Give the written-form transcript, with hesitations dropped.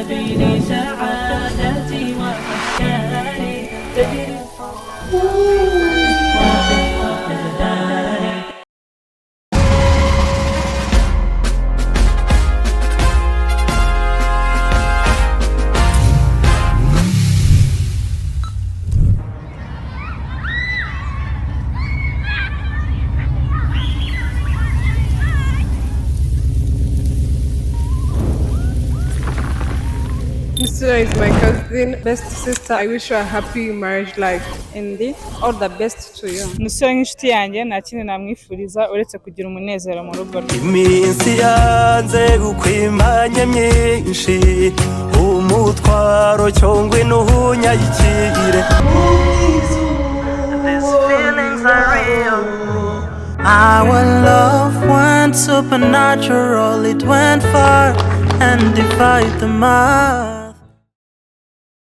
سبيل سعادتي وأفكاري تجري Nusullah is my cousin, best sister. I wish her a happy marriage life. Indeed, all the best to you. Nusullah nk'inshuti yanjye nta kindi namwifuriza uretse kugira umunezero mu rugo rwe. Iminsi yanze gukwimanya myinshi, umutwaro cyongwe n'uhunyayikire. These feelings are real. Our love went supernatural, it went far and defied the mind.